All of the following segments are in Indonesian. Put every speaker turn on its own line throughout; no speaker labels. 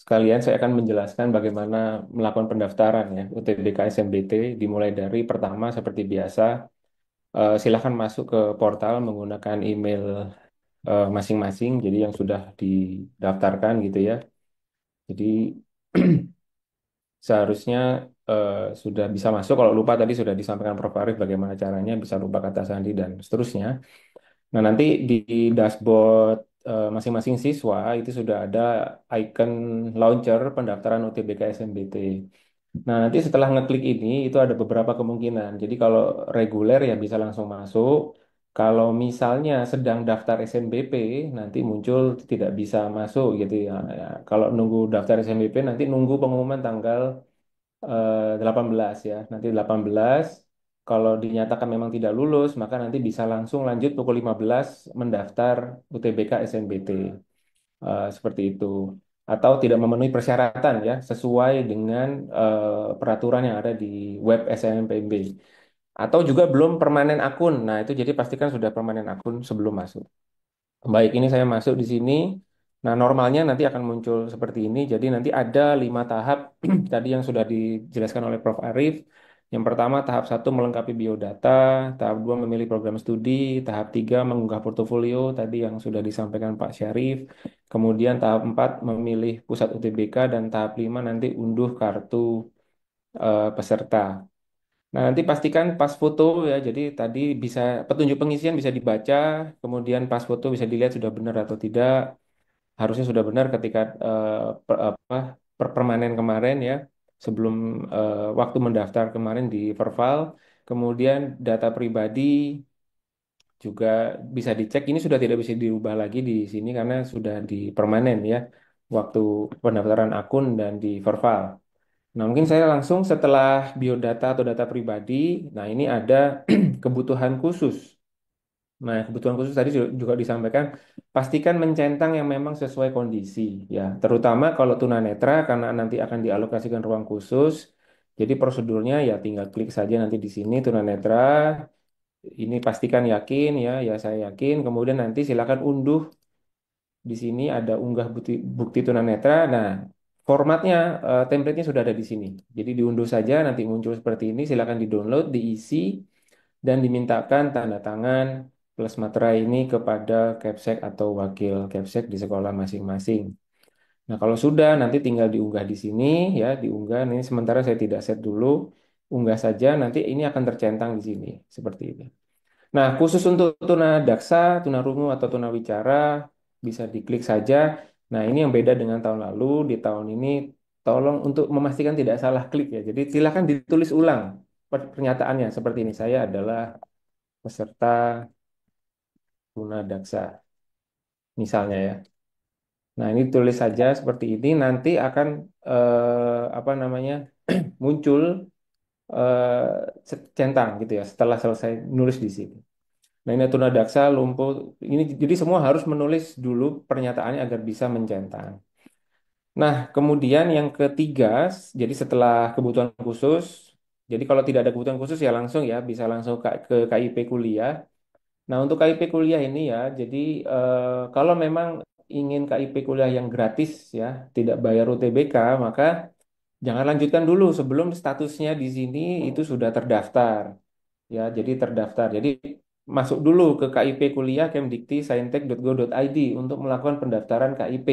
sekalian saya akan menjelaskan bagaimana melakukan pendaftaran ya UTBK SNBT dimulai dari pertama seperti biasa silakan masuk ke portal menggunakan email masing-masing jadi yang sudah didaftarkan gitu ya. Jadi seharusnya sudah bisa masuk. Kalau lupa tadi sudah disampaikan Prof. Arief bagaimana caranya bisa lupa kata sandi dan seterusnya. Nah, nanti di dashboard masing-masing siswa itu sudah ada icon launcher pendaftaran UTBK SNBT. Nah, nanti setelah ngeklik ini itu ada beberapa kemungkinan. Jadi kalau reguler ya bisa langsung masuk. Kalau misalnya sedang daftar SNBP nanti muncul tidak bisa masuk gitu ya. Ya, kalau nunggu daftar SNBP nanti nunggu pengumuman tanggal 18 ya. Nanti 18 kalau dinyatakan memang tidak lulus, maka nanti bisa langsung lanjut pukul 15 mendaftar UTBK SNBT. Seperti itu. Atau tidak memenuhi persyaratan ya, sesuai dengan peraturan yang ada di web SNMPB. Atau juga belum permanen akun. Nah, itu jadi pastikan sudah permanen akun sebelum masuk. Baik, ini saya masuk di sini. Nah, normalnya nanti akan muncul seperti ini. Jadi nanti ada 5 tahap tadi yang sudah dijelaskan oleh Prof. Arief. Yang pertama, tahap 1 melengkapi biodata, tahap 2 memilih program studi, tahap 3 mengunggah portofolio tadi yang sudah disampaikan Pak Syarif. Kemudian tahap 4 memilih pusat UTBK dan tahap 5 nanti unduh kartu peserta. Nah, nanti pastikan pas foto ya. Jadi tadi bisa petunjuk pengisian bisa dibaca, kemudian pas foto bisa dilihat sudah benar atau tidak. Harusnya sudah benar ketika permanen kemarin ya, sebelum waktu mendaftar kemarin di Verval. Kemudian data pribadi juga bisa dicek. Ini sudah tidak bisa diubah lagi di sini karena sudah di permanen ya, waktu pendaftaran akun dan di Verval. Nah, mungkin saya langsung setelah biodata atau data pribadi. Nah, ini ada kebutuhan khusus. Nah, kebutuhan khusus tadi juga disampaikan, pastikan mencentang yang memang sesuai kondisi, ya. Terutama kalau tunanetra, karena nanti akan dialokasikan ruang khusus. Jadi prosedurnya ya tinggal klik saja nanti di sini tunanetra. Ini pastikan yakin ya, ya saya yakin. Kemudian nanti silakan unduh di sini ada unggah bukti, bukti tunanetra. Nah, formatnya, template-nya sudah ada di sini. Jadi diunduh saja, nanti muncul seperti ini. Silakan di-download, diisi, dan dimintakan tanda tangan plus materai ini kepada Kepsek atau wakil Kepsek di sekolah masing-masing. Nah, kalau sudah, nanti tinggal diunggah di sini, ya, diunggah. Ini sementara saya tidak set dulu. Unggah saja, nanti ini akan tercentang di sini, seperti ini. Nah, khusus untuk tuna daksa, tuna rungu atau tuna wicara bisa diklik saja. Nah, ini yang beda dengan tahun lalu. Di tahun ini tolong untuk memastikan tidak salah klik ya. Jadi silakan ditulis ulang pernyataannya seperti ini. Saya adalah peserta tuna daksa misalnya ya. Nah, ini tulis saja seperti ini nanti akan apa namanya? Muncul centang gitu ya setelah selesai nulis di sini. Nah, ini tunadaksa, lumpuh. Ini jadi semua harus menulis dulu pernyataannya agar bisa mencentang. Nah, kemudian yang ketiga, jadi setelah kebutuhan khusus, jadi kalau tidak ada kebutuhan khusus ya langsung ya bisa langsung ke KIP kuliah. Nah, untuk KIP kuliah ini ya, jadi kalau memang ingin KIP kuliah yang gratis ya, tidak bayar UTBK, maka jangan lanjutkan dulu sebelum statusnya di sini itu sudah terdaftar. Ya, jadi terdaftar. Jadi masuk dulu ke KIP kuliah kemdikti.saintek.go.id untuk melakukan pendaftaran KIP.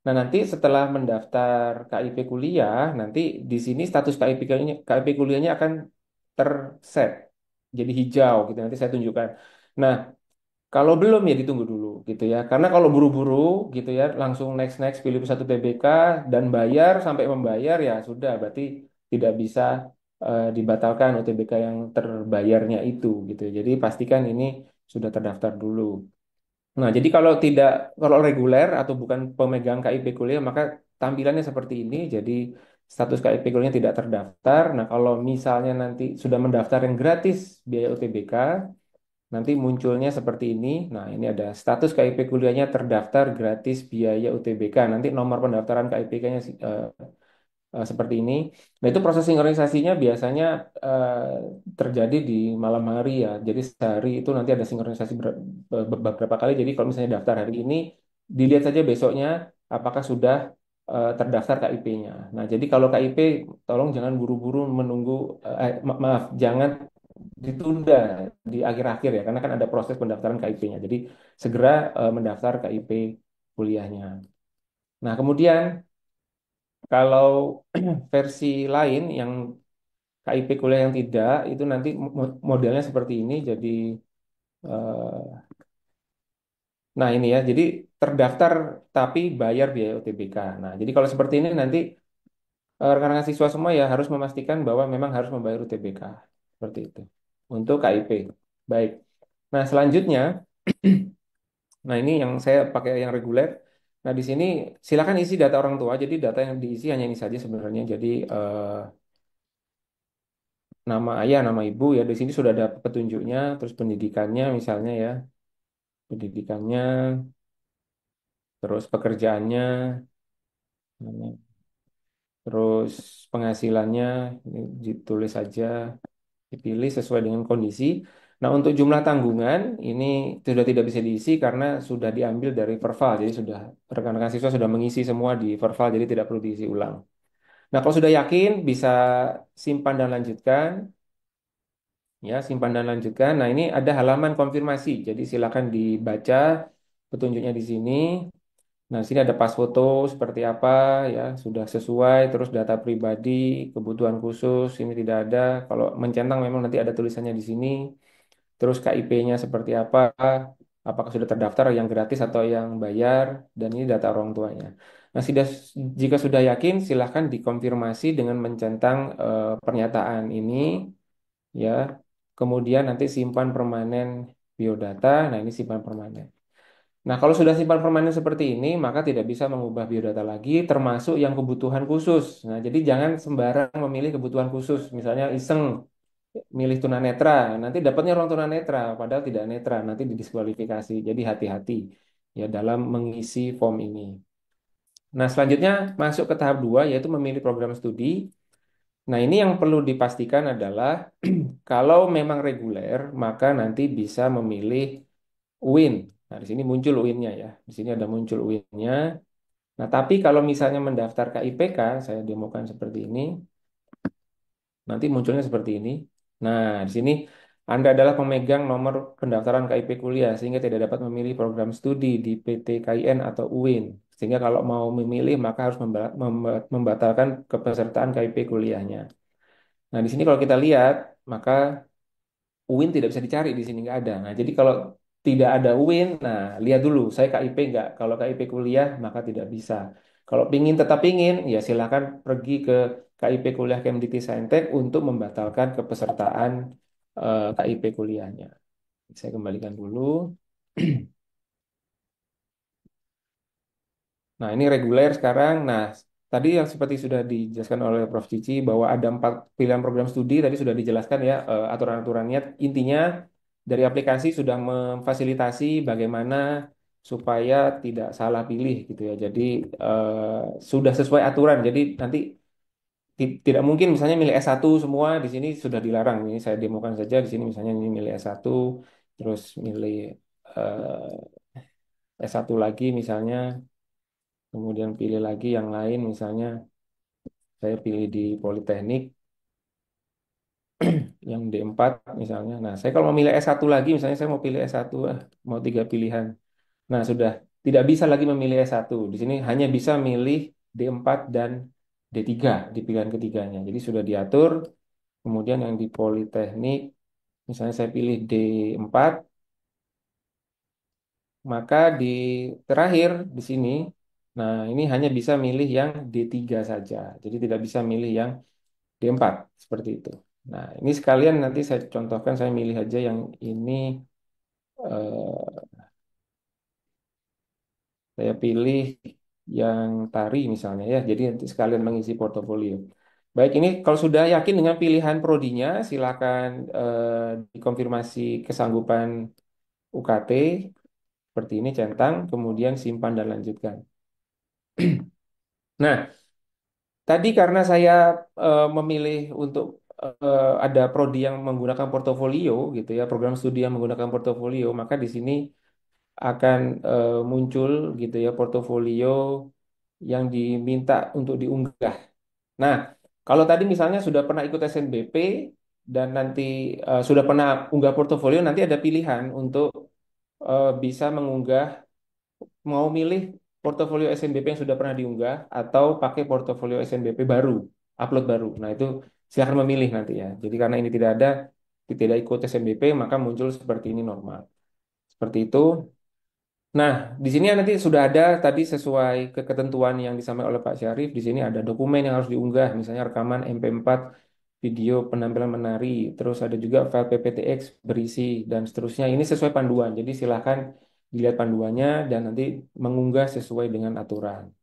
Nah, nanti setelah mendaftar KIP kuliah, nanti di sini status KIP kuliahnya akan terset jadi hijau gitu. Nanti saya tunjukkan. Nah, kalau belum ya ditunggu dulu gitu ya. Karena kalau buru-buru gitu ya, langsung next next pilih satu TBK dan bayar sampai membayar ya sudah berarti tidak bisa dibatalkan UTBK yang terbayarnya itu gitu. Jadi pastikan ini sudah terdaftar dulu. Nah, jadi kalau reguler atau bukan pemegang KIP kuliah maka tampilannya seperti ini. Jadi status KIP kuliahnya tidak terdaftar. Nah, kalau misalnya nanti sudah mendaftar yang gratis biaya UTBK, nanti munculnya seperti ini. Nah, ini ada status KIP kuliahnya terdaftar gratis biaya UTBK. Nanti nomor pendaftaran KIPK-nya seperti ini. Nah, itu proses sinkronisasinya biasanya terjadi di malam hari ya. Jadi sehari itu nanti ada sinkronisasi beberapa kali. Jadi kalau misalnya daftar hari ini, dilihat saja besoknya apakah sudah terdaftar KIP-nya. Nah, jadi kalau KIP tolong jangan buru-buru menunggu, maaf, jangan ditunda di akhir-akhir ya, karena kan ada proses pendaftaran KIP-nya. Jadi segera mendaftar KIP kuliahnya. Nah, kemudian kalau versi lain yang KIP kuliah yang tidak, itu nanti modelnya seperti ini. Jadi, eh, nah ini ya, jadi terdaftar tapi bayar biaya UTBK. Nah, jadi kalau seperti ini nanti rekan-rekan siswa semua ya harus memastikan bahwa memang harus membayar UTBK. Seperti itu. Untuk KIP. Baik. Nah, selanjutnya, nah ini yang saya pakai yang reguler. Nah, di sini silakan isi data orang tua. Jadi data yang diisi hanya ini saja sebenarnya. Jadi nama ayah, nama ibu ya. Di sini sudah ada petunjuknya, terus pendidikannya misalnya ya. Pendidikannya, terus pekerjaannya, terus penghasilannya ini ditulis saja, dipilih sesuai dengan kondisi. Nah, untuk jumlah tanggungan ini sudah tidak bisa diisi karena sudah diambil dari Verval. Jadi sudah rekan-rekan siswa sudah mengisi semua di Verval, jadi tidak perlu diisi ulang. Nah, kalau sudah yakin bisa simpan dan lanjutkan, ya simpan dan lanjutkan. Nah, ini ada halaman konfirmasi. Jadi silakan dibaca petunjuknya di sini. Nah, sini ada pas foto seperti apa ya, sudah sesuai, terus data pribadi, kebutuhan khusus ini tidak ada. Kalau mencentang memang nanti ada tulisannya di sini. Terus KIP-nya seperti apa, apakah sudah terdaftar yang gratis atau yang bayar, dan ini data orang tuanya. Nah, jika sudah yakin, silahkan dikonfirmasi dengan mencentang pernyataan ini, ya. Kemudian nanti simpan permanen biodata. Nah, ini simpan permanen. Nah, kalau sudah simpan permanen seperti ini, maka tidak bisa mengubah biodata lagi, termasuk yang kebutuhan khusus. Nah, jadi jangan sembarang memilih kebutuhan khusus. Misalnya iseng milih tunanetra, nanti dapatnya orang tunanetra, padahal tidak netra, nanti didiskualifikasi. Jadi hati-hati ya dalam mengisi form ini. Nah, selanjutnya masuk ke tahap 2, yaitu memilih program studi. Nah, ini yang perlu dipastikan adalah kalau memang reguler, maka nanti bisa memilih UIN. Nah, di sini muncul UIN-nya ya. Di sini ada muncul UIN-nya. Nah, tapi kalau misalnya mendaftar ke IPK, saya demokan seperti ini, nanti munculnya seperti ini. Nah, di sini Anda adalah pemegang nomor pendaftaran KIP kuliah, sehingga tidak dapat memilih program studi di PTKIN atau UIN. Sehingga kalau mau memilih, maka harus membatalkan kepesertaan KIP kuliahnya. Nah, di sini kalau kita lihat, maka UIN tidak bisa dicari di sini nggak ada. Nah, jadi kalau tidak ada UIN, nah lihat dulu saya KIP nggak. Kalau KIP kuliah maka tidak bisa. Kalau pingin tetap pingin, ya silakan pergi ke KIP kuliah Kemdikti Saintek untuk membatalkan kepesertaan KIP kuliahnya. Saya kembalikan dulu. Nah, ini reguler sekarang. Nah, tadi yang seperti sudah dijelaskan oleh Prof. Cici bahwa ada 4 pilihan program studi, tadi sudah dijelaskan ya aturan-aturannya. Intinya dari aplikasi sudah memfasilitasi bagaimana supaya tidak salah pilih gitu ya. Jadi sudah sesuai aturan. Jadi nanti tidak mungkin misalnya milih S1 semua di sini sudah dilarang. Ini saya demokan saja di sini misalnya ini milih S1 terus milih S1 lagi misalnya. Kemudian pilih lagi yang lain, misalnya saya pilih di Politeknik yang D4 misalnya. Nah, saya kalau mau milih S1 lagi, misalnya saya mau pilih S1, mau 3 pilihan. Nah, sudah tidak bisa lagi memilih S1. Di sini hanya bisa milih D4 dan D3 di pilihan ketiganya. Jadi sudah diatur. Kemudian yang di Politeknik, misalnya saya pilih D4, maka di terakhir di sini, nah ini hanya bisa milih yang D3 saja. Jadi tidak bisa milih yang D4 seperti itu. Nah, ini sekalian nanti saya contohkan, saya milih aja yang ini, saya pilih yang tari misalnya ya. Jadi nanti sekalian mengisi portofolio. Baik, ini kalau sudah yakin dengan pilihan prodinya, silakan dikonfirmasi kesanggupan UKT seperti ini, centang, kemudian simpan dan lanjutkan. Nah, tadi karena saya memilih untuk ada prodi yang menggunakan portofolio gitu ya, program studi yang menggunakan portofolio, maka di sini akan muncul gitu ya portofolio yang diminta untuk diunggah. Nah, kalau tadi misalnya sudah pernah ikut SNBP dan nanti sudah pernah unggah portofolio, nanti ada pilihan untuk bisa mengunggah, mau milih portofolio SNBP yang sudah pernah diunggah atau pakai portofolio SNBP baru, upload baru. Nah, itu silakan memilih nanti ya. Jadi karena ini tidak ada, tidak ikut SNBP, maka muncul seperti ini normal. Seperti itu. Nah, di sini nanti sudah ada tadi sesuai ketentuan yang disampaikan oleh Pak Syarif. Di sini ada dokumen yang harus diunggah, misalnya rekaman MP4, video penampilan menari, terus ada juga file PPTX berisi dan seterusnya. Ini sesuai panduan. Jadi silakan dilihat panduannya dan nanti mengunggah sesuai dengan aturan.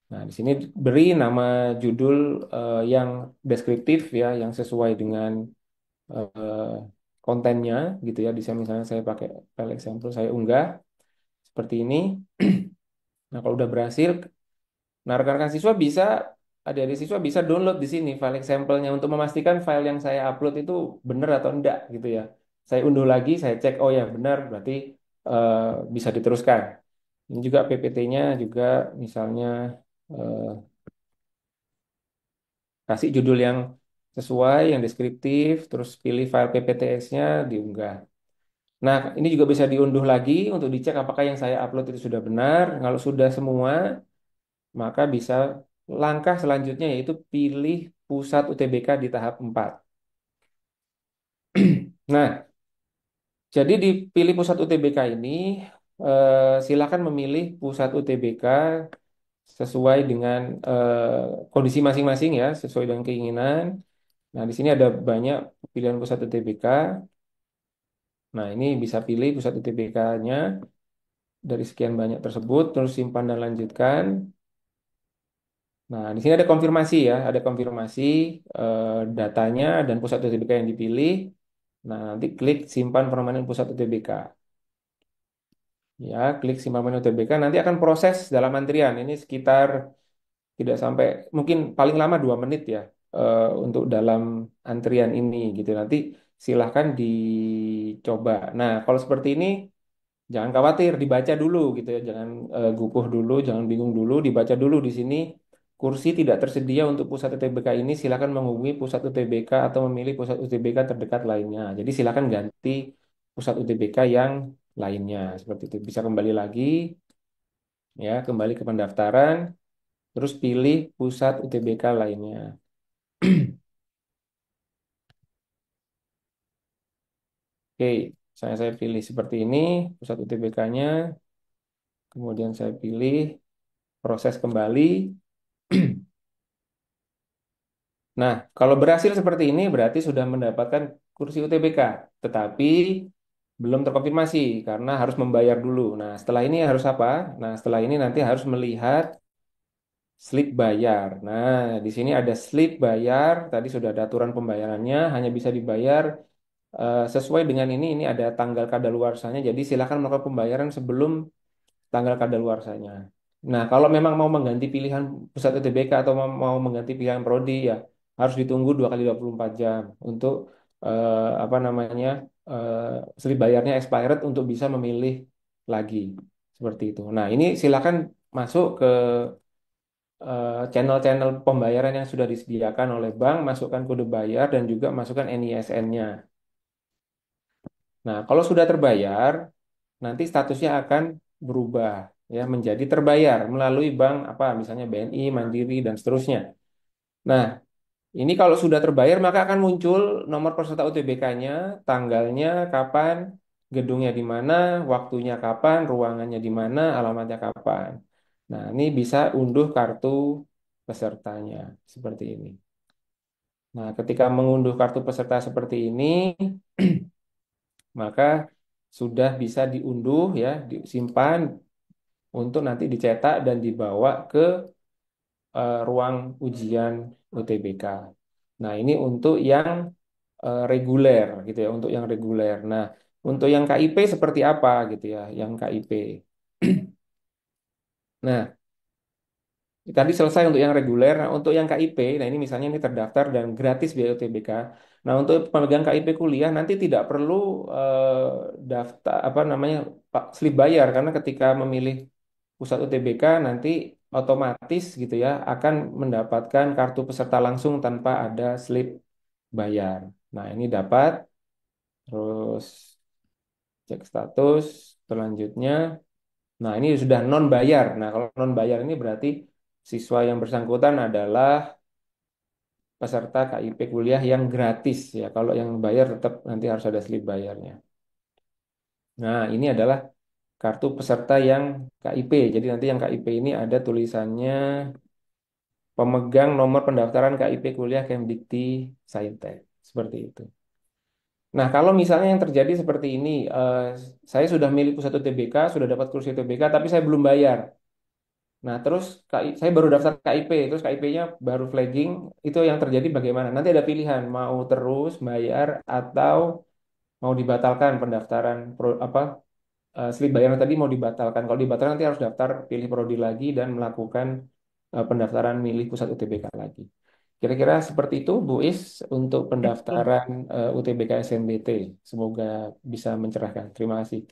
Nah, di sini beri nama judul yang deskriptif ya, yang sesuai dengan eh, kontennya gitu ya. Di sini misalnya saya pakai file example, saya unggah seperti ini. Nah, kalau udah berhasil, nah rekan-rekan siswa bisa, adik-adik siswa bisa download di sini file example-nya untuk memastikan file yang saya upload itu benar atau enggak gitu ya. Saya unduh lagi, saya cek, oh ya benar, berarti eh, bisa diteruskan. Ini juga PPT-nya juga misalnya eh, kasih judul yang sesuai, yang deskriptif, terus pilih file PPTX-nya, diunggah. Nah, ini juga bisa diunduh lagi untuk dicek apakah yang saya upload itu sudah benar. Kalau sudah semua, maka bisa langkah selanjutnya yaitu pilih pusat UTBK di tahap 4. Nah, jadi di pilih pusat UTBK ini silakan memilih pusat UTBK sesuai dengan kondisi masing-masing ya, sesuai dengan keinginan. Nah, di sini ada banyak pilihan pusat UTBK. Nah, ini bisa pilih pusat UTBK-nya dari sekian banyak tersebut, terus simpan dan lanjutkan. Nah, di sini ada konfirmasi ya, ada konfirmasi datanya dan pusat UTBK yang dipilih. Nah, nanti klik simpan permanen pusat UTBK. Ya, klik simpan permanen UTBK, nanti akan proses dalam antrian. Ini sekitar tidak sampai, mungkin paling lama 2 menit ya untuk dalam antrian ini gitu. Nanti silahkan dicoba. Nah, kalau seperti ini jangan khawatir, dibaca dulu gitu ya. Jangan gugup dulu, jangan bingung dulu, dibaca dulu di sini. Kursi tidak tersedia untuk pusat UTBK ini, silakan menghubungi pusat UTBK atau memilih pusat UTBK terdekat lainnya. Jadi silakan ganti pusat UTBK yang lainnya. Seperti itu. Bisa kembali lagi ya, kembali ke pendaftaran, terus pilih pusat UTBK lainnya. Oke, saya pilih seperti ini pusat UTBK-nya, kemudian saya pilih proses kembali. Nah, kalau berhasil seperti ini berarti sudah mendapatkan kursi UTBK, tetapi belum terkonfirmasi karena harus membayar dulu. Nah, setelah ini harus apa? Nah, setelah ini nanti harus melihat slip bayar. Nah, di sini ada slip bayar. Tadi sudah ada aturan pembayarannya, hanya bisa dibayar sesuai dengan ini. Ini ada tanggal kadaluarsanya. Jadi silakan melakukan pembayaran sebelum tanggal kadaluarsanya. Nah, kalau memang mau mengganti pilihan pusat UTBK atau mau mengganti pilihan prodi ya harus ditunggu 2 kali 24 jam untuk apa namanya slip bayarnya expired untuk bisa memilih lagi seperti itu. Nah, ini silakan masuk ke channel-channel pembayaran yang sudah disediakan oleh bank, masukkan kode bayar dan juga masukkan NISN-nya. Nah, kalau sudah terbayar, nanti statusnya akan berubah ya menjadi terbayar melalui bank apa misalnya BNI, Mandiri dan seterusnya. Nah, ini kalau sudah terbayar maka akan muncul nomor peserta UTBK-nya, tanggalnya, kapan, gedungnya di mana, waktunya kapan, ruangannya di mana, alamatnya kapan. Nah, ini bisa unduh kartu pesertanya seperti ini. Nah, ketika mengunduh kartu peserta seperti ini, maka sudah bisa diunduh ya, disimpan untuk nanti dicetak dan dibawa ke ruang ujian UTBK. Nah, ini untuk yang reguler gitu ya, untuk yang reguler. Nah, untuk yang KIP seperti apa gitu ya, yang KIP. Nah, tadi selesai untuk yang reguler. Nah, untuk yang KIP, nah ini misalnya ini terdaftar dan gratis biaya UTBK. Nah, untuk pemegang KIP kuliah nanti tidak perlu daftar apa namanya slip bayar karena ketika memilih pusat UTBK nanti otomatis gitu ya akan mendapatkan kartu peserta langsung tanpa ada slip bayar. Nah, ini dapat, terus cek status, selanjutnya. Nah, ini sudah non bayar. Nah, kalau non bayar ini berarti siswa yang bersangkutan adalah peserta KIP kuliah yang gratis ya. Kalau yang bayar tetap nanti harus ada slip bayarnya. Nah, ini adalah kartu peserta yang KIP. Jadi nanti yang KIP ini ada tulisannya pemegang nomor pendaftaran KIP kuliah Kemdikti Saintek. Seperti itu. Nah, kalau misalnya yang terjadi seperti ini, saya sudah milih pusat UTBK, sudah dapat kursi UTBK, tapi saya belum bayar. Nah, terus saya baru daftar KIP, terus KIP-nya baru flagging, itu yang terjadi bagaimana? Nanti ada pilihan, mau terus bayar atau mau dibatalkan pendaftaran slip bayarnya tadi mau dibatalkan. Kalau dibatalkan nanti harus daftar pilih prodi lagi dan melakukan pendaftaran milih pusat UTBK lagi. Kira-kira seperti itu Bu Is untuk
Oke.
pendaftaran UTBK SNBT. Semoga bisa mencerahkan. Terima kasih.